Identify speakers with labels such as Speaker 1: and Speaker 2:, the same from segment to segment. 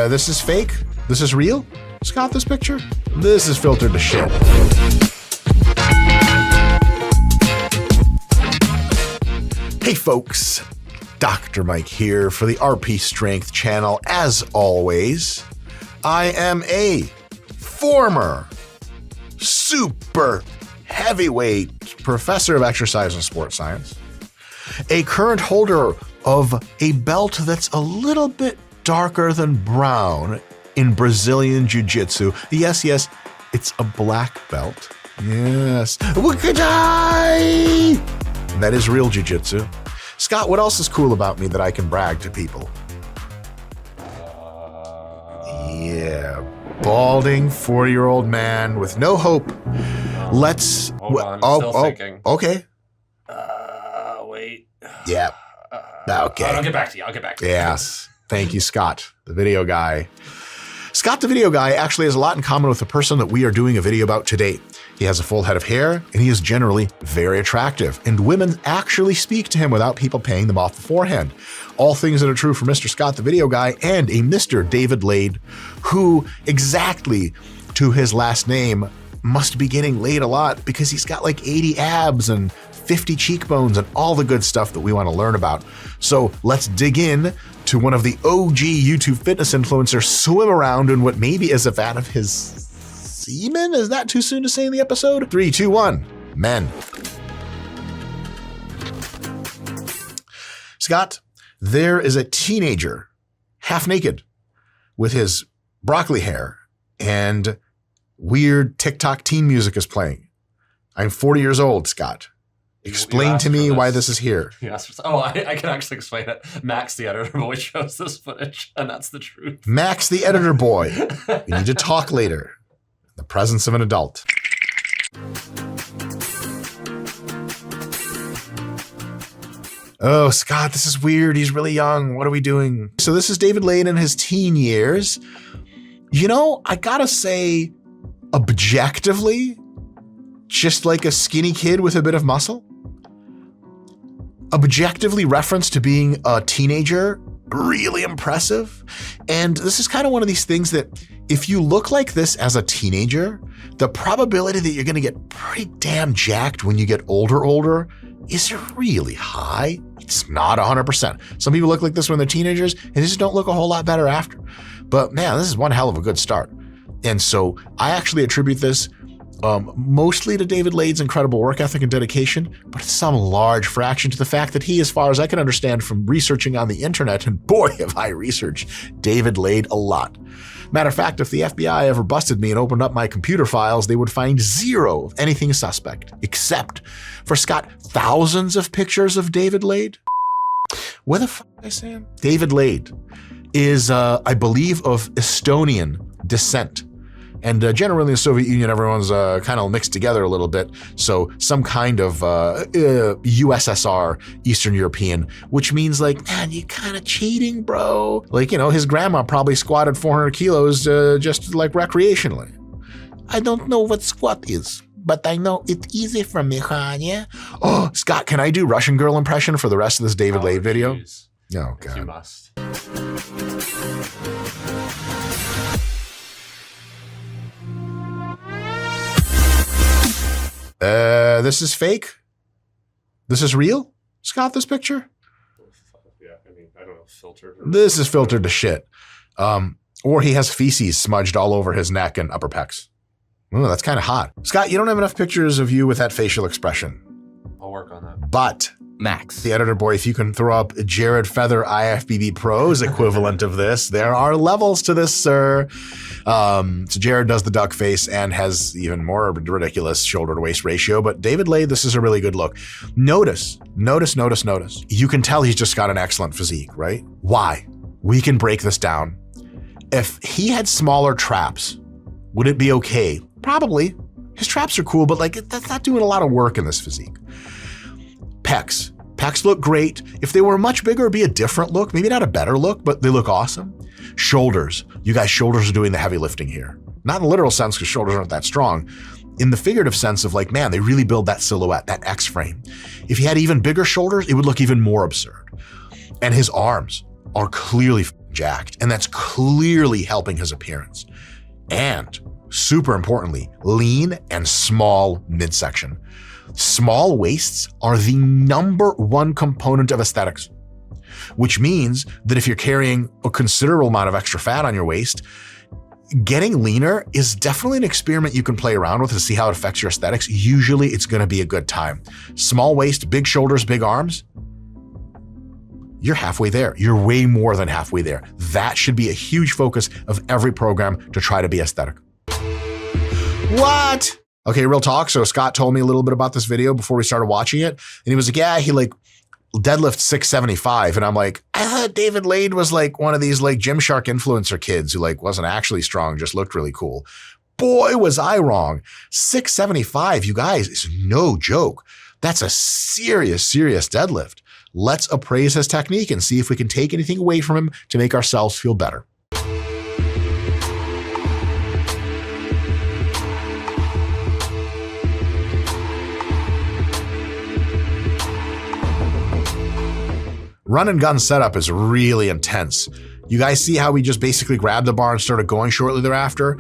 Speaker 1: This is fake? This is real? Scott, this picture? This is filtered to shit. Hey folks, Dr. Mike here for the RP Strength channel. As always, I am a former super heavyweight professor of exercise and sports science, a current holder of a belt that's a little bit darker than brown in Brazilian Jiu-Jitsu. Yes, it's a black belt. Yes. That is real Jiu-Jitsu. Scott, what else is cool about me that I can brag to people? Yeah, balding 40-year-old man with no hope. Let's.
Speaker 2: Hold on, still thinking.
Speaker 1: Okay.
Speaker 2: Wait.
Speaker 1: Yeah. Okay.
Speaker 2: I'll get back to you.
Speaker 1: Yes. Thank you, Scott, the video guy. Scott, the video guy, actually has a lot in common with the person that we are doing a video about today. He has a full head of hair, and he is generally very attractive, and women actually speak to him without people paying them off beforehand. All things that are true for Mr. Scott, the video guy, and a Mr. Devidrai드, who exactly to his last name must be getting laid a lot because he's got like 80 abs and 50 cheekbones and all the good stuff that we want to learn about. So let's dig in to one of the OG YouTube fitness influencers swim around in what maybe is a vat of his semen? Is that too soon to say in the episode? 3, 2, 1, men. Scott, there is a teenager, half naked, with his broccoli hair, and weird TikTok teen music is playing. I'm 40 years old, Scott. Explain to me why this is here.
Speaker 2: Yes. Oh, I can actually explain it. Max, the editor boy, shows this footage, and that's the truth.
Speaker 1: Max, the editor boy. We need to talk later. In the presence of an adult. Oh, Scott, this is weird. He's really young. What are we doing? So this is Devidrai드 in his teen years. You know, I gotta say, objectively, just like a skinny kid with a bit of muscle. Objectively referenced to being a teenager, really impressive. And this is kind of one of these things that if you look like this as a teenager, the probability that you're going to get pretty damn jacked when you get older is really high. It's not 100%. Some people look like this when they're teenagers and they just don't look a whole lot better after. But man, this is one hell of a good start. And so I actually attribute this mostly to Devidraid's incredible work ethic and dedication, but it's some large fraction to the fact that he, as far as I can understand from researching on the internet, and boy, have I researched Devidrai드 a lot. Matter of fact, if the FBI ever busted me and opened up my computer files, they would find zero of anything suspect, except for Scott, thousands of pictures of Devidrai드. Where the fuck did I say him? Devidrai드 is, I believe, of Estonian descent. And generally in the Soviet Union, everyone's kind of mixed together a little bit. So some kind of USSR, Eastern European, which means like, man, you kind of cheating, bro. Like, you know, his grandma probably squatted 400 kilos just like recreationally. I don't know what squat is, but I know it's easy for me, Hanya. Oh, Scott, can I do Russian girl impression for the rest of this Devidrai드 video?
Speaker 2: Geez.
Speaker 1: Oh, God.
Speaker 2: You must.
Speaker 1: This is fake? This is real? Scott, this picture?
Speaker 2: Yeah, I mean, I don't know, filtered.
Speaker 1: This is filtered to shit. Or he has feces smudged all over his neck and upper pecs. Ooh, that's kind of hot. Scott, you don't have enough pictures of you with that facial expression.
Speaker 2: I'll work on that.
Speaker 1: But
Speaker 3: Max,
Speaker 1: the editor boy, if you can throw up Jared Feather IFBB Pro's equivalent of this, there are levels to this, sir. So Jared does the duck face and has even more ridiculous shoulder to waist ratio, but Devidrai드, this is a really good look. Notice. You can tell he's just got an excellent physique, right? Why? We can break this down. If he had smaller traps, would it be okay? Probably. His traps are cool, but like that's not doing a lot of work in this physique. Pecs. Pecs look great. If they were much bigger, it'd be a different look. Maybe not a better look, but they look awesome. Shoulders. You guys, shoulders are doing the heavy lifting here. Not in the literal sense because shoulders aren't that strong. In the figurative sense of like, man, they really build that silhouette, that X frame. If he had even bigger shoulders, it would look even more absurd. And his arms. are clearly jacked, and that's clearly helping his appearance. And super importantly, lean and small midsection. Small waists are the number one component of aesthetics, which means that if you're carrying a considerable amount of extra fat on your waist, getting leaner is definitely an experiment you can play around with to see how it affects your aesthetics. Usually it's going to be a good time. Small waist, big shoulders, big arms, you're halfway there. You're way more than halfway there. That should be a huge focus of every program to try to be aesthetic. What? Okay, real talk. So Scott told me a little bit about this video before we started watching it. And he was like, yeah, he like deadlift 675. And I'm like, I thought David was like one of these like Gymshark influencer kids who like wasn't actually strong, just looked really cool. Boy, was I wrong. 675, you guys, is no joke. That's a serious, serious deadlift. Let's appraise his technique and see if we can take anything away from him to make ourselves feel better. Run and gun setup is really intense. You guys see how we just basically grabbed the bar and started going shortly thereafter?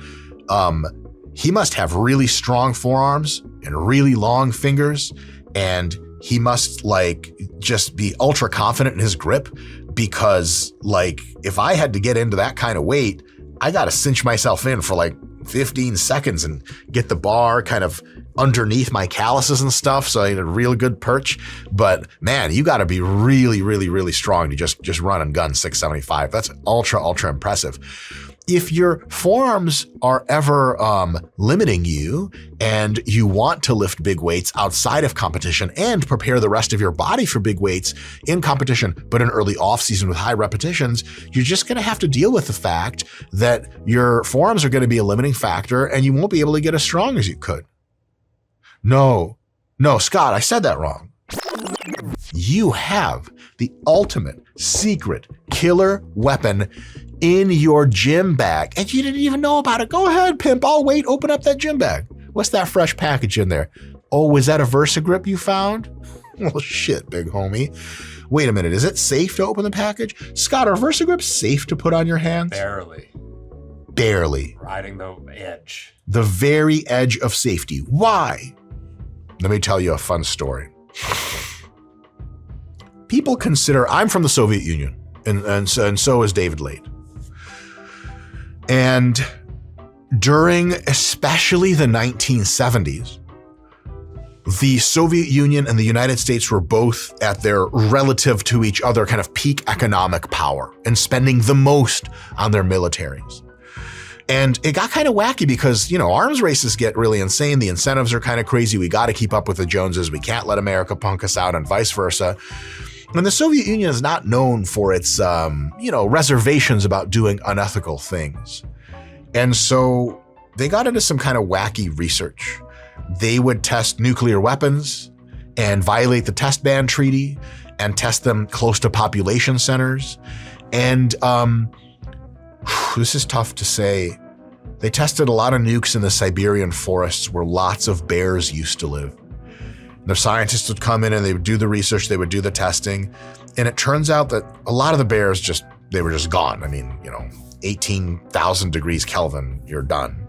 Speaker 1: He must have really strong forearms and really long fingers, and he must like just be ultra confident in his grip, because like if I had to get into that kind of weight, I got to cinch myself in for like 15 seconds and get the bar kind of underneath my calluses and stuff, so I had a real good perch. But man, you got to be really, really, really strong to just run and gun 675. That's ultra, ultra impressive. If your forearms are ever limiting you and you want to lift big weights outside of competition and prepare the rest of your body for big weights in competition, but in early off season with high repetitions, you're just going to have to deal with the fact that your forearms are going to be a limiting factor and you won't be able to get as strong as you could. No, Scott, I said that wrong. You have the ultimate secret killer weapon in your gym bag, and you didn't even know about it. Go ahead, pimp. I'll wait. Open up that gym bag. What's that fresh package in there? Oh, is that a VersaGrip you found? Well, shit, big homie. Wait a minute. Is it safe to open the package? Scott, are VersaGrips safe to put on your hands? Barely.
Speaker 2: Riding the edge.
Speaker 1: The very edge of safety. Why? Let me tell you a fun story. People consider, I'm from the Soviet Union, and so is David. And during especially the 1970s, the Soviet Union and the United States were both at their relative to each other kind of peak economic power and spending the most on their militaries. And it got kind of wacky because, you know, arms races get really insane. The incentives are kind of crazy. We got to keep up with the Joneses. We can't let America punk us out and vice versa. And the Soviet Union is not known for its, reservations about doing unethical things. And so they got into some kind of wacky research. They would test nuclear weapons and violate the test ban treaty and test them close to population centers. And this is tough to say. They tested a lot of nukes in the Siberian forests where lots of bears used to live. The scientists would come in and they would do the research, they would do the testing, and it turns out that a lot of the bears they were just gone. I mean, 18,000 degrees Kelvin, you're done.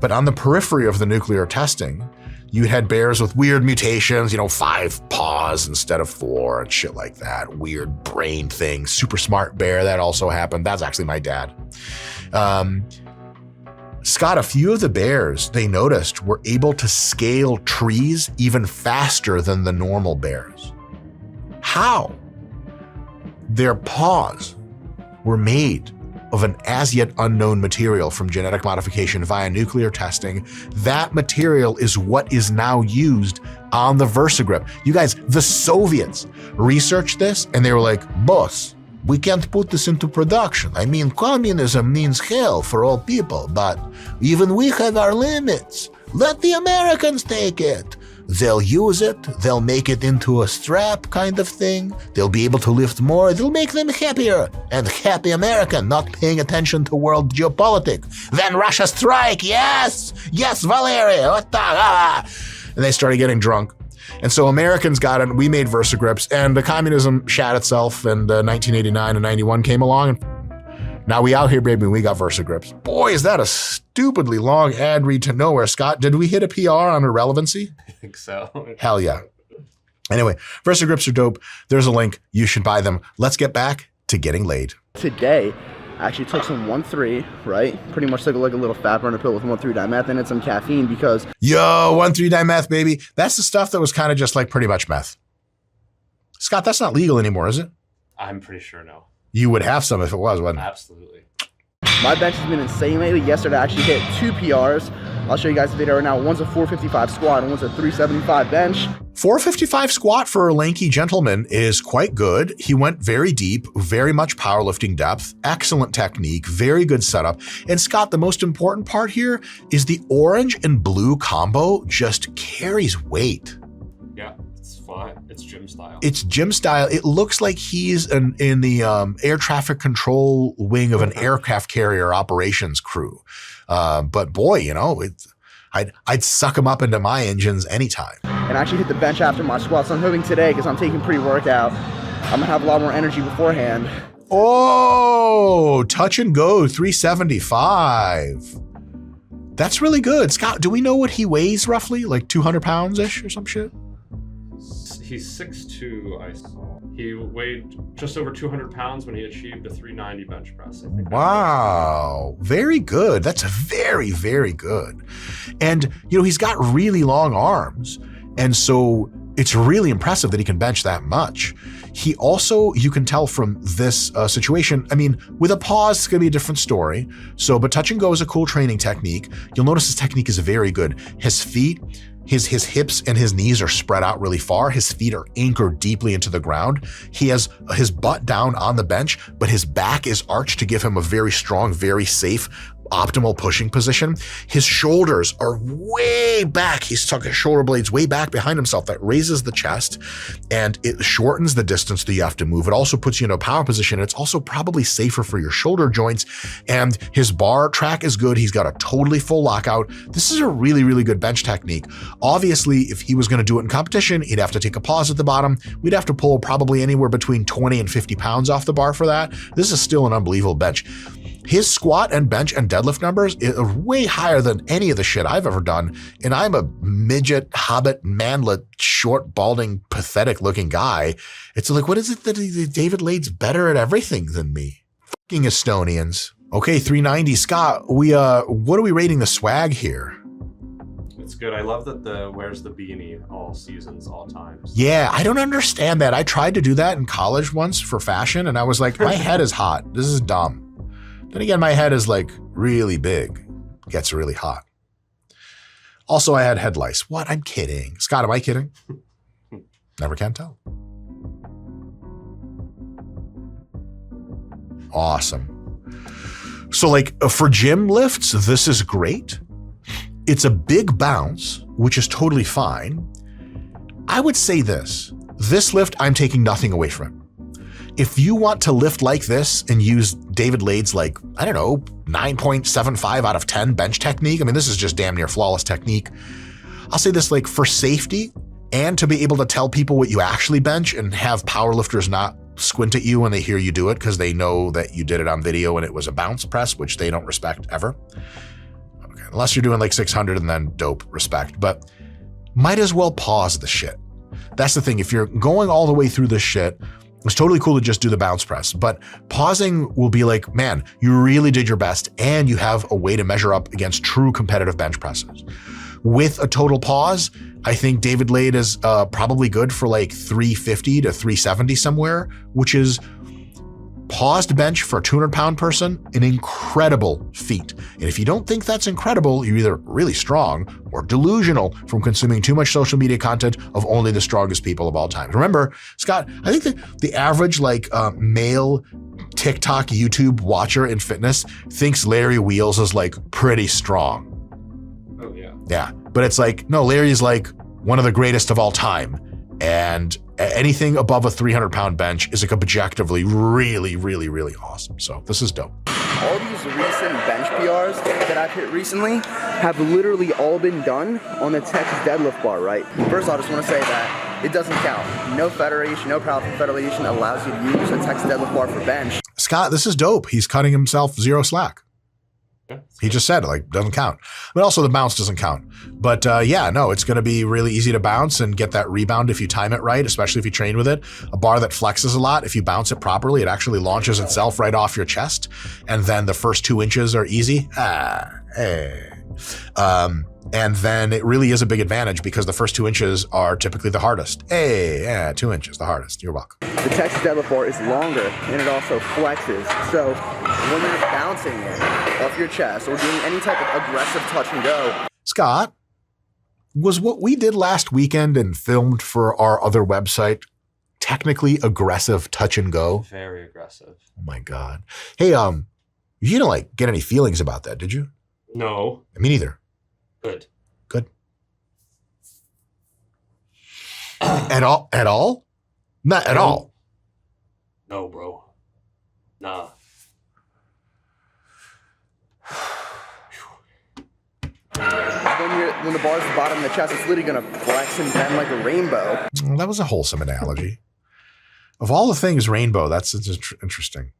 Speaker 1: But on the periphery of the nuclear testing, you had bears with weird mutations, 5 paws instead of 4 and shit like that. Weird brain thing, super smart bear, that also happened. That's actually my dad. Scott, a few of the bears they noticed were able to scale trees even faster than the normal bears. How? Their paws were made of an as yet unknown material from genetic modification via nuclear testing. That material is what is now used on the VersaGrip. You guys, the Soviets researched this and they were like, boss, we can't put this into production. I mean, communism means hell for all people, but even we have our limits. Let the Americans take it. They'll use it, they'll make it into a strap kind of thing, they'll be able to lift more, it'll make them happier, and happy American not paying attention to world geopolitics. Then Russia strike, yes, Valeria, and they started getting drunk. And so Americans got it, we made VersaGrips, and the communism shat itself, and 1989 and 91 came along, and now we out here, baby, we got VersaGrips. Boy, is that a stupidly long ad read to nowhere. Scott, did we hit a PR on irrelevancy?
Speaker 2: I think so.
Speaker 1: Hell yeah. Anyway, VersaGrips are dope. There's a link. You should buy them. Let's get back to getting laid.
Speaker 3: Today, I actually took some 1,3, right? Pretty much took like a little fat burner pill with 1,3-dimeth and some caffeine because...
Speaker 1: Yo, 1,3-dimeth, baby. That's the stuff that was kind of just like pretty much meth. Scott, that's not legal anymore, is it?
Speaker 2: I'm pretty sure no.
Speaker 1: You would have some if it was, wouldn't it?
Speaker 2: Absolutely.
Speaker 3: My bench has been insane lately. Yesterday, I actually hit 2 PRs. I'll show you guys the video right now. One's a 455 squat and one's a 375 bench.
Speaker 1: 455 squat for a lanky gentleman is quite good. He went very deep, very much powerlifting depth, excellent technique, very good setup. And Scott, the most important part here is the orange and blue combo just carries weight.
Speaker 2: Yeah, it's fine. It's gym style.
Speaker 1: It's gym style. It looks like he's in the air traffic control wing of an aircraft carrier operations crew. But boy, you know, I'd suck him up into my engines anytime.
Speaker 3: And I actually hit the bench after my squat. So I'm hoping today, because I'm taking pre-workout, I'm gonna have a lot more energy beforehand.
Speaker 1: Oh, touch and go 375. That's really good. Scott, do we know what he weighs roughly? Like 200 pounds-ish or some shit?
Speaker 2: He's 6'2", I saw. He weighed just over 200 pounds when he achieved a 390 bench press. I think.
Speaker 1: Wow, very good. That's very, very good. And, you know, he's got really long arms. And so it's really impressive that he can bench that much. He also, you can tell from this situation, I mean, with a pause, it's gonna be a different story. So, but touch and go is a cool training technique. You'll notice his technique is very good. His feet, his hips and his knees are spread out really far. His feet are anchored deeply into the ground. He has his butt down on the bench, but his back is arched to give him a very strong, very safe, optimal pushing position. His shoulders are way back. He's tucked his shoulder blades way back behind himself. That raises the chest and it shortens the distance that you have to move. It also puts you in a power position. It's also probably safer for your shoulder joints. And his bar track is good. He's got a totally full lockout. This is a really, really good bench technique. Obviously, if he was going to do it in competition, he'd have to take a pause at the bottom. We'd have to pull probably anywhere between 20 and 50 pounds off the bar for that. This is still an unbelievable bench. His squat and bench and deadlift numbers are way higher than any of the shit I've ever done. And I'm a midget, hobbit, manlet, short, balding, pathetic looking guy. It's like, what is it that David's better at everything than me? Fucking Estonians. Okay, 390. Scott, what are we rating the swag here?
Speaker 2: It's good. I love that wears the beanie all seasons, all times.
Speaker 1: Yeah, I don't understand that. I tried to do that in college once for fashion, and I was like, my head is hot. This is dumb. Then again, my head is like really big. It gets really hot. Also, I had head lice. What? I'm kidding. Scott, am I kidding? Never can tell. Awesome. So like for gym lifts, this is great. It's a big bounce, which is totally fine. I would say this lift, I'm taking nothing away from it. If you want to lift like this and use David's like, I don't know, 9.75 out of 10 bench technique, I mean, this is just damn near flawless technique. I'll say this, like for safety and to be able to tell people what you actually bench and have powerlifters not squint at you when they hear you do it because they know that you did it on video and it was a bounce press, which they don't respect ever. Okay, unless you're doing like 600 and then dope, respect, but might as well pause the shit. That's the thing. If you're going all the way through this shit, it's totally cool to just do the bounce press, but pausing will be like, man, you really did your best and you have a way to measure up against true competitive bench presses. With a total pause, I think David is probably good for like 350 to 370 somewhere, which is paused bench for a 200-pound person, an incredible feat. And if you don't think that's incredible, you're either really strong or delusional from consuming too much social media content of only the strongest people of all time. Remember, Scott, I think the average male TikTok, YouTube watcher in fitness thinks Larry Wheels is like pretty strong.
Speaker 2: Oh yeah.
Speaker 1: Yeah, but it's like, no, Larry's like one of the greatest of all time. And anything above a 300-pound bench is like objectively really, really, really awesome. So this is dope.
Speaker 3: all these recent bench PRs that I've hit recently have literally all been done on the text deadlift bar, right? First of all, I just want to say that it doesn't count. No federation, no powerlifting federation allows you to use a text deadlift bar for bench.
Speaker 1: Scott, this is dope. He's cutting himself zero slack. He just said, like, doesn't count. But also the bounce doesn't count. But yeah, no, it's going to be really easy to bounce and get that rebound if you time it right, especially if you train with it. A bar that flexes a lot, if you bounce it properly, it actually launches itself right off your chest. And then the first 2 inches are easy. And then it really is a big advantage because the first 2 inches are typically the hardest. 2 inches, the hardest. You're welcome.
Speaker 3: The text deadlift bar is longer and it also flexes. So when you're bouncing it off your chest or doing any type of aggressive touch and go.
Speaker 1: Scott, was what we did last weekend and filmed for our other website technically aggressive touch and go?
Speaker 2: Very aggressive.
Speaker 1: Oh my God. Hey, you didn't like get any feelings about that, did you?
Speaker 2: No.
Speaker 1: Me neither.
Speaker 2: Good.
Speaker 1: At all? Not at all.
Speaker 2: No, bro. Nah.
Speaker 3: When the bar's at the bottom of the chest, it's literally going to flex and bend like a rainbow.
Speaker 1: Well, that was a wholesome analogy. Of all the things rainbow, that's interesting.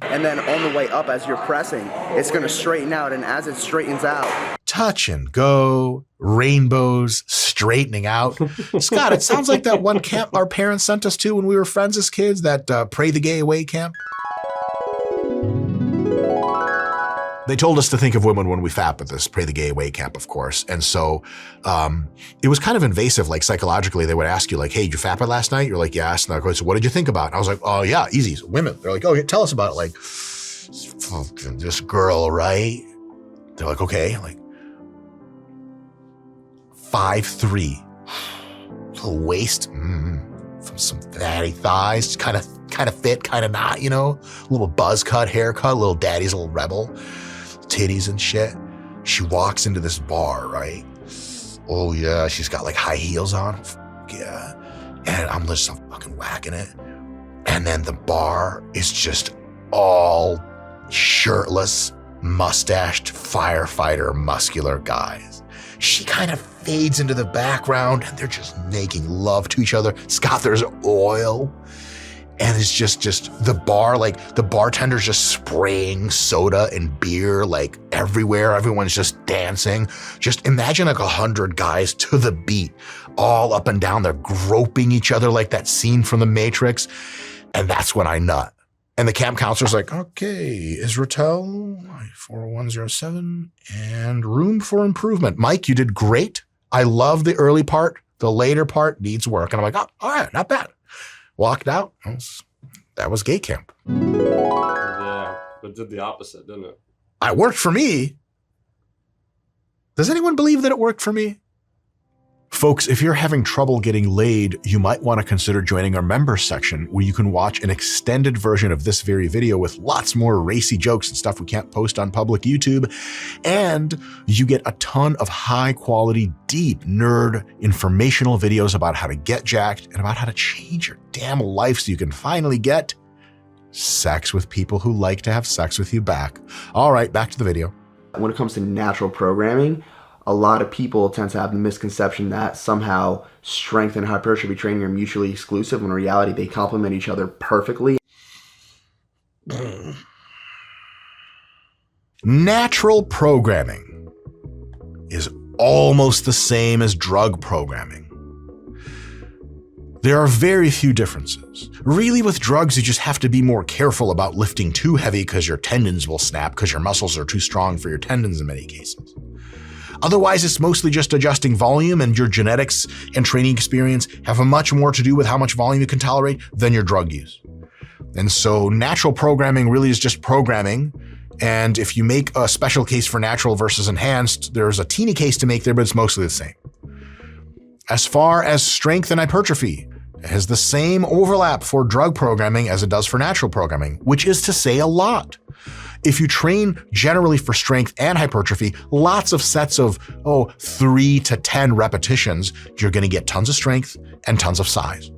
Speaker 3: And then on the way up, as you're pressing, it's going to straighten out. And as it straightens out,
Speaker 1: touch and go, rainbows, straightening out. Scott, it sounds like that one camp our parents sent us to when we were friends as kids, that Pray the Gay Away camp. They told us to think of women when we fap at this Pray the Gay Away camp, of course. And so it was kind of invasive, like psychologically. They would ask you, like, hey, did you fap it last night? You're like, yes. And they're like, so what did you think about it? And I was like, oh, yeah, easy. Women. They're like, oh, tell us about it. Like, this girl, right? They're like, okay. Like, 5'3", little waist, from some fatty thighs, kind of fit, kind of not, you know, a little buzz cut, haircut, little daddy's a little rebel, titties and shit. She walks into this bar, right? Oh yeah, she's got like high heels on, yeah, and I'm just fucking whacking it, and then the bar is just all shirtless, mustached firefighter, muscular guys. She kind of fades into the background and they're just making love to each other. Scott, there's oil. And it's just the bar, like the bartender's just spraying soda and beer like everywhere. Everyone's just dancing. Just imagine like 100 guys to the beat, all up and down. They're groping each other like that scene from The Matrix. And that's when I nut. And the camp counselor's like, okay, Israel, 40107, and room for improvement. Mike, you did great. I love the early part. The later part needs work. And I'm like, oh, all right, not bad. Walked out. That was gay camp.
Speaker 2: Yeah, but did the opposite, didn't it?
Speaker 1: It worked for me. Does anyone believe that it worked for me? Folks, if you're having trouble getting laid, you might want to consider joining our members section where you can watch an extended version of this very video with lots more racy jokes and stuff we can't post on public YouTube. And you get a ton of high quality, deep nerd informational videos about how to get jacked and about how to change your damn life so you can finally get sex with people who like to have sex with you back. All right, back to the video.
Speaker 3: When it comes to natural programming, a lot of people tend to have the misconception that somehow strength and hypertrophy training are mutually exclusive, when in reality they complement each other perfectly.
Speaker 1: Natural programming is almost the same as drug programming. There are very few differences. Really, with drugs, you just have to be more careful about lifting too heavy because your tendons will snap because your muscles are too strong for your tendons in many cases. Otherwise, it's mostly just adjusting volume, and your genetics and training experience have much more to do with how much volume you can tolerate than your drug use. And so natural programming really is just programming. And if you make a special case for natural versus enhanced, there's a teeny case to make there, but it's mostly the same. As far as strength and hypertrophy, it has the same overlap for drug programming as it does for natural programming, which is to say a lot. If you train generally for strength and hypertrophy, lots of sets of 3 to 10 repetitions, you're going to get tons of strength and tons of size.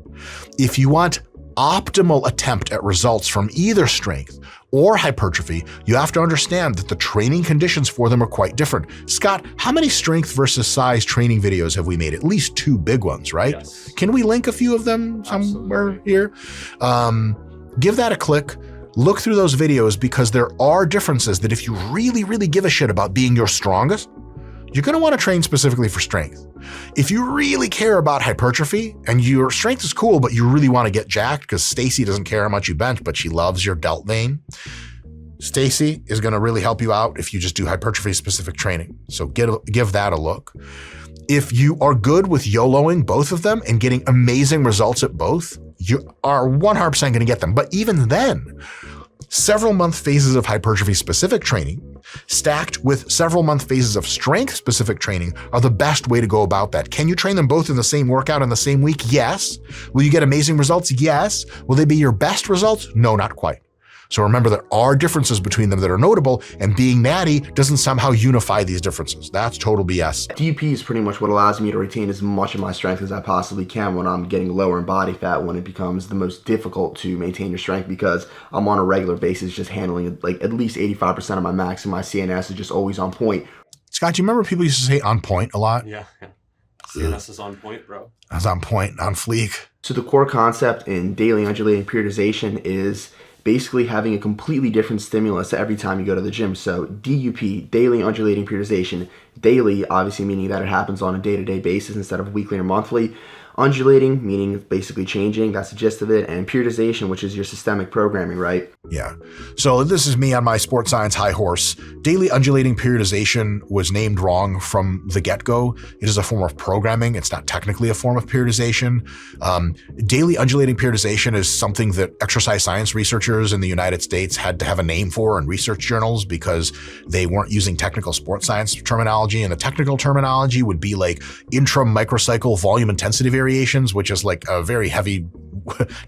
Speaker 1: If you want optimal attempt at results from either strength or hypertrophy, you have to understand that the training conditions for them are quite different. Scott, how many strength versus size training videos have we made? At least 2 big ones, right?
Speaker 2: Yes.
Speaker 1: Can we link a few of them somewhere here? Give that a click. Look through those videos because there are differences that if you really, really give a shit about being your strongest, you're going to want to train specifically for strength. If you really care about hypertrophy and your strength is cool, but you really want to get jacked because Stacy doesn't care how much you bench, but she loves your delt vein, Stacy is going to really help you out if you just do hypertrophy specific training. So give that a look. If you are good with YOLOing both of them and getting amazing results at both, you are 100% going to get them. But even then, several month phases of hypertrophy specific training stacked with several month phases of strength specific training are the best way to go about that. Can you train them both in the same workout in the same week? Yes. Will you get amazing results? Yes. Will they be your best results? No, not quite. So remember, there are differences between them that are notable, and being natty doesn't somehow unify these differences. That's total BS.
Speaker 3: DUP is pretty much what allows me to retain as much of my strength as I possibly can when I'm getting lower in body fat, when it becomes the most difficult to maintain your strength because I'm on a regular basis just handling like at least 85% of my max, and my CNS is just always on point.
Speaker 1: Scott, do you remember people used to say on point a lot?
Speaker 2: Yeah. CNS is on point, bro.
Speaker 1: I was on point, on fleek.
Speaker 3: So the core concept in daily undulating periodization is basically having a completely different stimulus every time you go to the gym. So DUP, daily undulating periodization, daily obviously meaning that it happens on a day-to-day basis instead of weekly or monthly. Undulating, meaning it's basically changing, that's the gist of it, and periodization, which is your systemic programming, right?
Speaker 1: Yeah. So this is me on my sports science high horse. Daily undulating periodization was named wrong from the get-go. It is a form of programming. It's not technically a form of periodization. Daily undulating periodization is something that exercise science researchers in the United States had to have a name for in research journals because they weren't using technical sports science terminology. And the technical terminology would be like intra-microcycle volume intensity variations, which is like a very heavy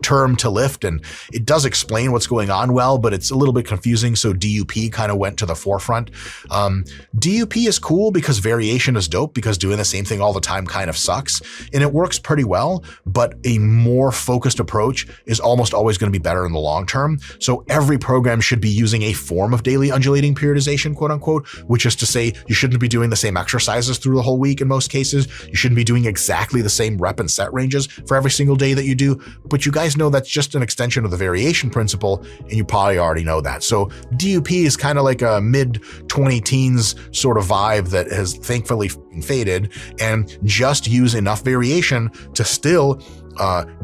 Speaker 1: term to lift, and it does explain what's going on well, but it's a little bit confusing, so DUP kind of went to the forefront. DUP is cool because variation is dope, because doing the same thing all the time kind of sucks, and it works pretty well, but a more focused approach is almost always going to be better in the long term. So every program should be using a form of daily undulating periodization, quote unquote, which is to say you shouldn't be doing the same exercises through the whole week in most cases. You shouldn't be doing exactly the same rep and set ranges for every single day that you do. But you guys know that's just an extension of the variation principle, and you probably already know that. So DUP is kind of like a mid-20 teens sort of vibe that has thankfully faded, and just use enough variation to still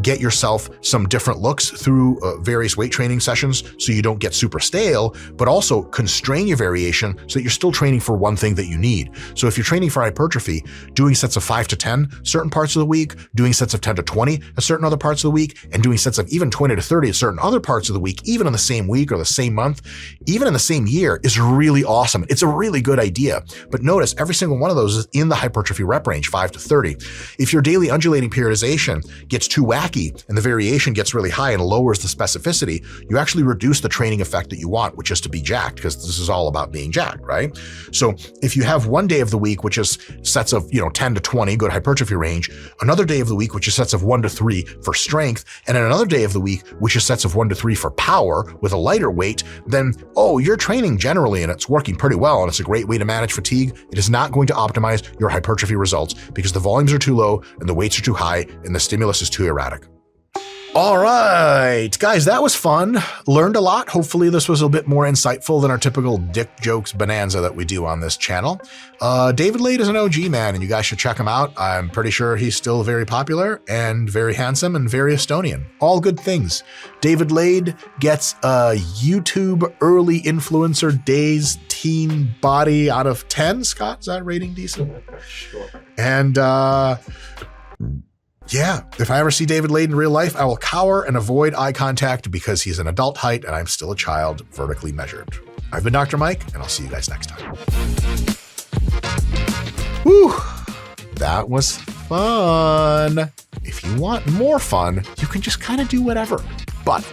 Speaker 1: get yourself some different looks through various weight training sessions so you don't get super stale, but also constrain your variation so that you're still training for one thing that you need. So if you're training for hypertrophy, doing sets of 5 to 10 certain parts of the week, doing sets of 10 to 20 at certain other parts of the week, and doing sets of even 20 to 30 at certain other parts of the week, even in the same week or the same month, even in the same year, is really awesome. It's a really good idea. But notice every single one of those is in the hypertrophy rep range, 5 to 30. If your daily undulating periodization gets too wacky and the variation gets really high and lowers the specificity, you actually reduce the training effect that you want, which is to be jacked, because this is all about being jacked, right? So if you have one day of the week, which is sets of 10 to 20, good hypertrophy range, another day of the week, which is sets of 1 to 3 for strength, and then another day of the week, which is sets of 1 to 3 for power with a lighter weight, then, you're training generally and it's working pretty well and it's a great way to manage fatigue. It is not going to optimize your hypertrophy results because the volumes are too low and the weights are too high and the stimulus is too erratic. All right, guys, that was fun. Learned a lot. Hopefully this was a bit more insightful than our typical dick jokes bonanza that we do on this channel. David is an OG man, and you guys should check him out. I'm pretty sure he's still very popular and very handsome and very Estonian. All good things. David gets a YouTube early influencer days teen body out of 10. Scott, is that rating decent?
Speaker 2: Sure.
Speaker 1: And yeah, if I ever see David in real life, I will cower and avoid eye contact because he's an adult height and I'm still a child, vertically measured. I've been Dr. Mike, and I'll see you guys next time. Whew, that was fun. If you want more fun, you can just kind of do whatever. But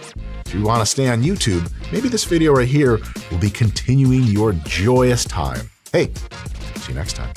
Speaker 1: if you want to stay on YouTube, maybe this video right here will be continuing your joyous time. Hey, see you next time.